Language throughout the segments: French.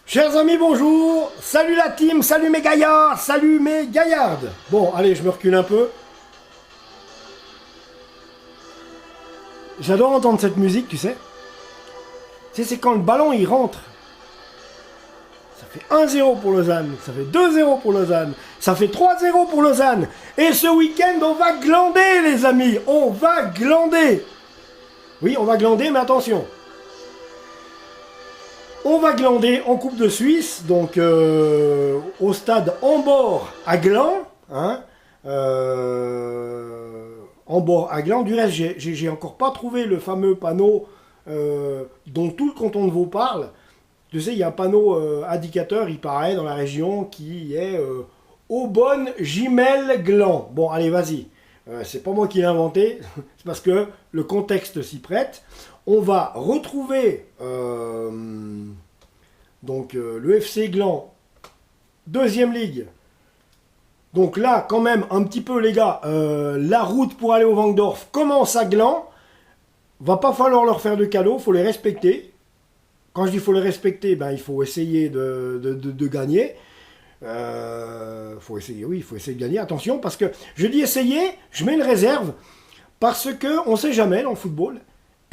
Chers amis, bonjour. Salut la team, salut mes gaillards, salut mes gaillardes. Bon, allez, je me recule un peu. J'adore entendre cette musique, tu sais. Tu sais, c'est quand le ballon, il rentre. Ça fait 1-0 pour Lausanne, ça fait 2-0 pour Lausanne, ça fait 3-0 pour Lausanne. Et ce week-end, on va glander, les amis. On va glander. Oui, on va glander, mais attention. On va glander en Coupe de Suisse, donc au stade Ambord à Gland. Hein, Ambord à Gland. Du reste, j'ai encore pas trouvé le fameux panneau dont tout le canton de Vaud parle. Tu sais, il y a un panneau indicateur, il paraît, dans la région, qui est Aubonne, Gimel, Gland. Bon, allez, vas-y. C'est pas moi qui l'ai inventé, c'est parce que le contexte s'y prête. On va retrouver le FC Gland, deuxième ligue. Donc là, quand même, un petit peu, les gars, la route pour aller au Wangdorf commence à Gland. Va pas falloir leur faire de cadeaux, faut les respecter. Quand je dis faut les respecter, ben, il faut essayer de gagner. Faut essayer, oui, il faut essayer de gagner. Attention, parce que je dis essayer, je mets une réserve, parce que on sait jamais dans le football.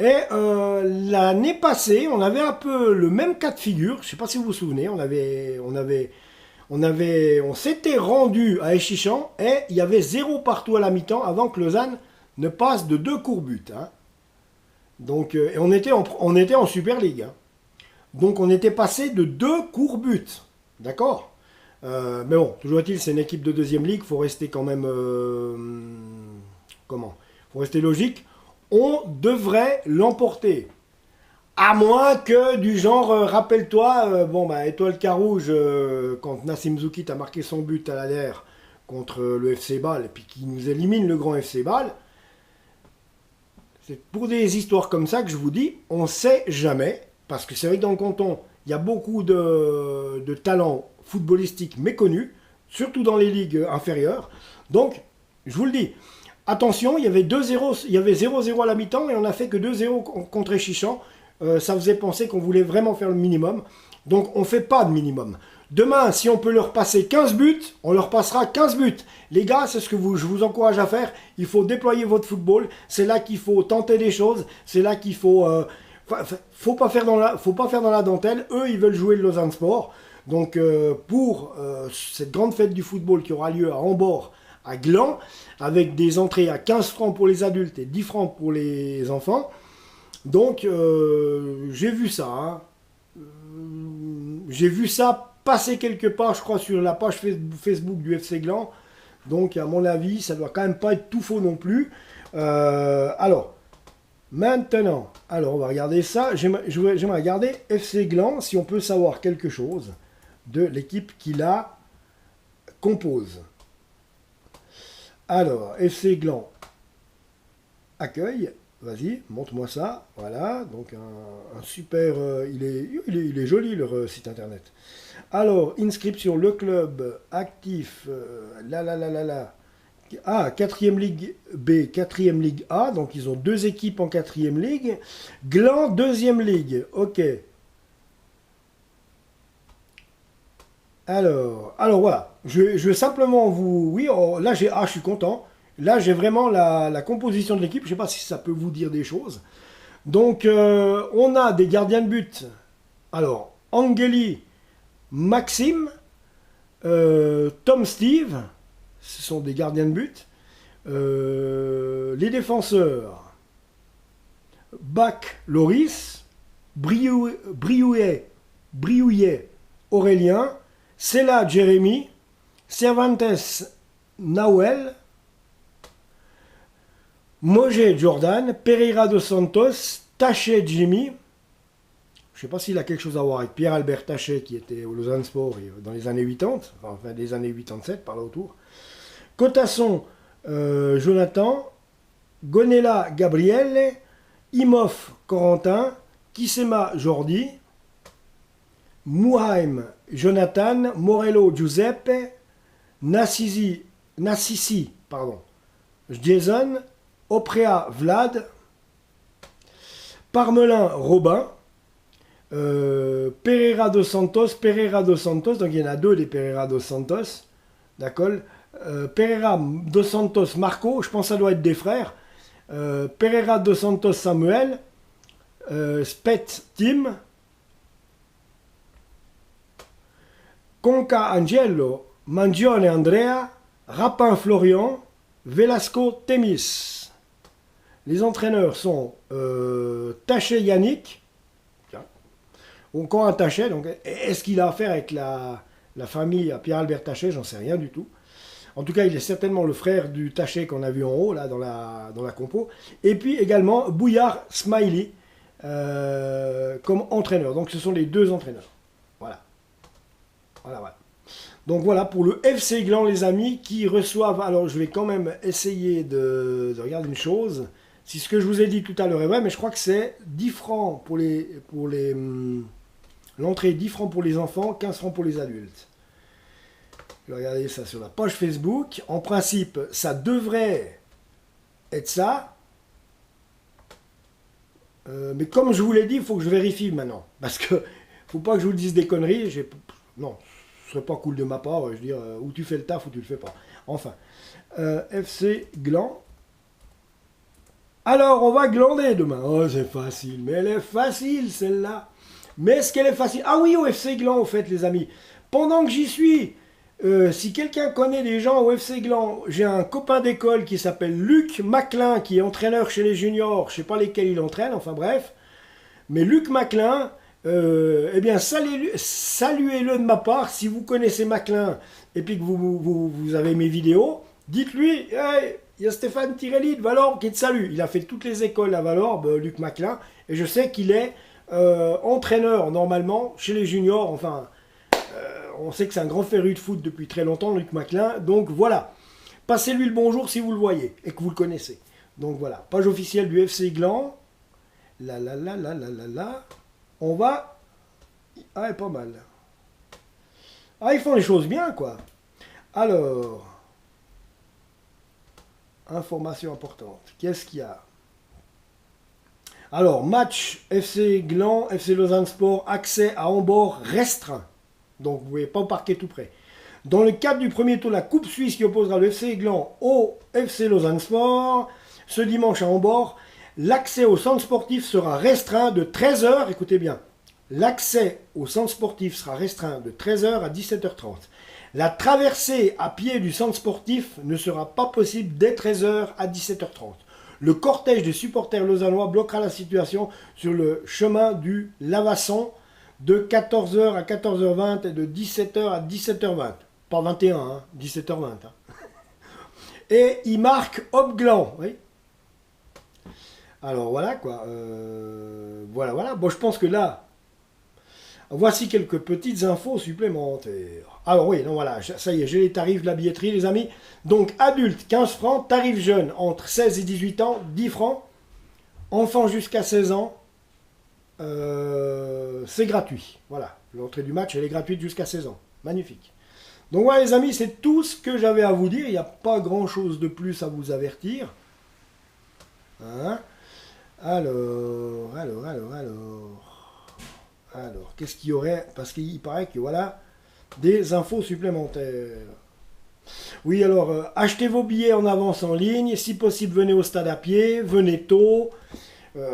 Et l'année passée, on avait un peu le même cas de figure. Je ne sais pas si vous vous souvenez, on s'était rendu à Échichan et il y avait 0 partout à la mi-temps avant que Lausanne ne passe de 2 courts-buts. Hein. Donc, et on était en Super League. Hein. Donc on était passé de 2 courts-buts. D'accord. Mais bon, toujours est-il, c'est une équipe de deuxième ligue, il faut rester quand même... faut rester logique. On devrait l'emporter. À moins que du genre, rappelle-toi, Étoile Carouge, quand Nassim Zoukit a marqué son but à l'ADR contre le FC Bâle, et puis qui nous élimine le grand FC Bâle, c'est pour des histoires comme ça que je vous dis, on ne sait jamais, parce que c'est vrai que dans le canton, il y a beaucoup de talents footballistiques méconnus, surtout dans les ligues inférieures. Donc, je vous le dis, attention, il y avait 2-0, il y avait 0-0 à la mi-temps et on n'a fait que 2-0 contre Échichan. Ça faisait penser qu'on voulait vraiment faire le minimum. Donc on ne fait pas de minimum. Demain, si on peut leur passer 15 buts, on leur passera 15 buts. Les gars, c'est ce que je vous encourage à faire. Il faut déployer votre football. C'est là qu'il faut tenter des choses. C'est là qu'il faut... faut pas faire dans la dentelle. Eux, ils veulent jouer le Lausanne Sport. Donc pour cette grande fête du football qui aura lieu à Ambord, à Gland, avec des entrées à 15 francs pour les adultes et 10 francs pour les enfants. Donc, j'ai vu ça. Hein. J'ai vu ça passer quelque part, je crois, sur la page Facebook du FC Gland. Donc, à mon avis, ça doit quand même pas être tout faux non plus. Alors, maintenant, on va regarder ça. J'aimerais regarder FC Gland, si on peut savoir quelque chose de l'équipe qui la compose. Alors, FC Gland accueille, vas-y, montre-moi ça, voilà, donc un super, il est joli leur site internet. Alors, inscription, le club actif, ah, 4e Ligue B, 4e Ligue A, donc ils ont 2 équipes en 4e Ligue, Gland, 2e Ligue, ok. Alors voilà, je vais simplement vous... Oui, là, je suis content. Là, j'ai vraiment la composition de l'équipe. Je ne sais pas si ça peut vous dire des choses. Donc, on a des gardiens de but. Alors, Angeli, Maxime, Tom Steve, ce sont des gardiens de but. Les défenseurs, Bach, Loris, Briouillet, Aurélien, Sela Jérémy, Cervantes Nahuel, Mogé Jordan, Pereira dos Santos, Taché Jimmy. Je ne sais pas s'il a quelque chose à voir avec Pierre-Albert Taché qui était au Lausanne Sport dans les années 80, enfin des années 87 par là autour. Cotasson Jonathan, Gonella Gabriele, Imhoff Corentin, Kissema Jordi, Mouhaim Jonathan, Morello Giuseppe, Nassisi, Jason, Oprea Vlad, Parmelin Robin, Pereira dos Santos, donc il y en a deux des Pereira dos Santos, d'accord. Pereira dos Santos Marco, je pense que ça doit être des frères. Pereira dos Santos Samuel, Spet Tim, Conca Angelo, Mangione Andrea, Rapin Florian, Velasco Temis. Les entraîneurs sont Taché Yannick, encore un Taché, donc est-ce qu'il a affaire avec la famille à Pierre-Albert Taché? J'en sais rien du tout. En tout cas, il est certainement le frère du Taché qu'on a vu en haut, là, dans la compo. Et puis également Bouillard Smiley comme entraîneur. Donc ce sont les deux entraîneurs. Voilà. Voilà. Donc voilà pour le FC Gland, les amis, qui reçoivent... Alors je vais quand même essayer de regarder une chose. Si ce que je vous ai dit tout à l'heure est vrai, mais je crois que c'est 10 francs pour l'entrée, 10 francs pour les enfants, 15 francs pour les adultes. Je vais regarder ça sur la page Facebook. En principe, ça devrait être ça. Mais comme je vous l'ai dit, il faut que je vérifie maintenant. Parce que faut pas que je vous dise des conneries. Non, ce serait pas cool de ma part. Je veux dire, ou tu fais le taf ou tu le fais pas. Enfin, FC Gland. Alors, on va glander demain. Oh, c'est facile. Mais elle est facile, celle-là. Mais est-ce qu'elle est facile? Ah oui, au FC Gland, au fait, les amis. Pendant que j'y suis, si quelqu'un connaît des gens au FC Gland, j'ai un copain d'école qui s'appelle Luc Maclin, qui est entraîneur chez les juniors. Je ne sais pas lesquels il entraîne, enfin bref. Mais Luc Maclin, eh bien, saluez-le de ma part. Si vous connaissez Maclin et puis que vous avez mes vidéos, dites-lui, hey, il y a Stéphane Tirelli de Valorbe qui te salue. Il a fait toutes les écoles à Valorbe, Luc Maclin. Et je sais qu'il est entraîneur, normalement, chez les juniors. Enfin, on sait que c'est un grand féru de foot depuis très longtemps, Luc Maclin. Donc voilà. Passez-lui le bonjour si vous le voyez et que vous le connaissez. Donc voilà. Page officielle du FC Gland. On va... Ah, pas mal. Ah, ils font les choses bien, quoi. Alors... Information importante. Qu'est-ce qu'il y a? Alors, match FC Gland, FC Lausanne Sport, accès à Ambord restreint. Donc, vous ne pouvez pas parquer tout près. Dans le cadre du premier tour de la Coupe Suisse qui opposera le FC Gland au FC Lausanne Sport, ce dimanche à Ambord, l'accès au centre sportif sera restreint de 13 h. Écoutez bien. L'accès au centre sportif sera restreint de 13 h à 17 h 30. La traversée à pied du centre sportif ne sera pas possible dès 13 h à 17 h 30. Le cortège des supporters lausannois bloquera la situation sur le chemin du Lavasson de 14 h à 14 h 20 et de 17 h à 17 h 20. Pas 21, hein, 17 h 20. Hein. Et il marque Hopgland. Oui. Alors voilà quoi. Voilà. Bon, je pense que là, voici quelques petites infos supplémentaires. Alors oui, non, voilà, ça y est, j'ai les tarifs de la billetterie, les amis. Donc, adulte, 15 francs. Tarif jeune, entre 16 et 18 ans, 10 francs. Enfant jusqu'à 16 ans, c'est gratuit. Voilà, l'entrée du match, elle est gratuite jusqu'à 16 ans. Magnifique. Donc voilà, les amis, c'est tout ce que j'avais à vous dire. Il n'y a pas grand-chose de plus à vous avertir. Hein? Alors, qu'est-ce qu'il y aurait? Parce qu'il paraît que voilà, des infos supplémentaires. Oui, alors, achetez vos billets en avance en ligne. Si possible, venez au stade à pied, venez tôt.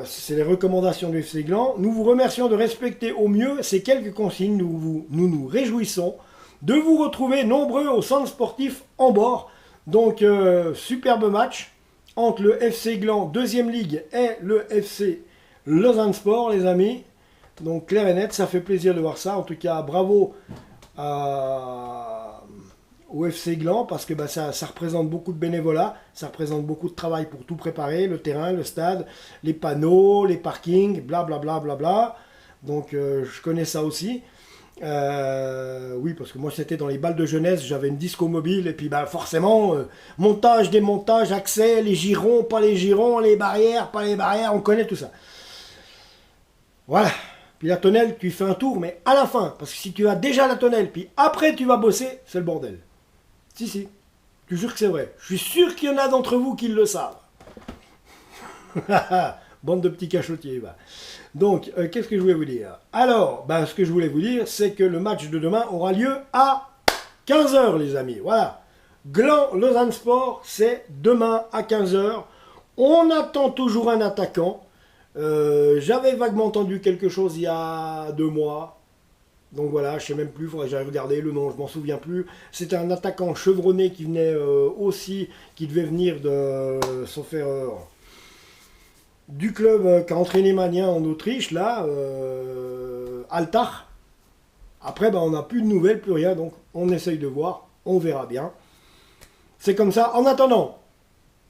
C'est les recommandations du FC Gland. Nous vous remercions de respecter au mieux ces quelques consignes. Nous nous réjouissons de vous retrouver nombreux au centre sportif Ambord. Donc, superbe match entre le FC Gland 2e Ligue et le FC Lausanne Sport, les amis. Donc clair et net, ça fait plaisir de voir ça. En tout cas, bravo au FC Gland parce que ça représente beaucoup de bénévolat, ça représente beaucoup de travail pour tout préparer, le terrain, le stade, les panneaux, les parkings, blablabla. Bla, bla, bla. Donc je connais ça aussi. Oui, parce que moi c'était dans les balles de jeunesse, j'avais une disco mobile et puis forcément, montage, démontage, accès, les girons, pas les girons, les barrières, pas les barrières, on connaît tout ça. Voilà. Puis la tonnelle, tu fais un tour, mais à la fin. Parce que si tu as déjà la tonnelle, puis après tu vas bosser, c'est le bordel. Si. Je te jure que c'est vrai. Je suis sûr qu'il y en a d'entre vous qui le savent. Bande de petits cachotiers. Bah. Donc, qu'est-ce que je voulais vous dire? Alors, bah, ce que je voulais vous dire, c'est que le match de demain aura lieu à 15 heures, les amis. Voilà. Gland Lausanne Sport, c'est demain à 15 heures. On attend toujours un attaquant. J'avais vaguement entendu quelque chose il y a 2 mois. Donc voilà, je sais même plus, il faudrait que j'aille regarder le nom, je m'en souviens plus. C'était un attaquant chevronné qui venait aussi, qui devait venir de, sauf erreur, du club qui a entraîné Magnin en Autriche, là, Altach. Après, ben, on n'a plus de nouvelles, plus rien, donc on essaye de voir, on verra bien. C'est comme ça. En attendant,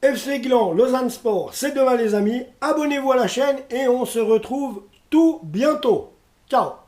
FC Gland, Lausanne Sport, c'est demain les amis. Abonnez-vous à la chaîne et on se retrouve tout bientôt. Ciao!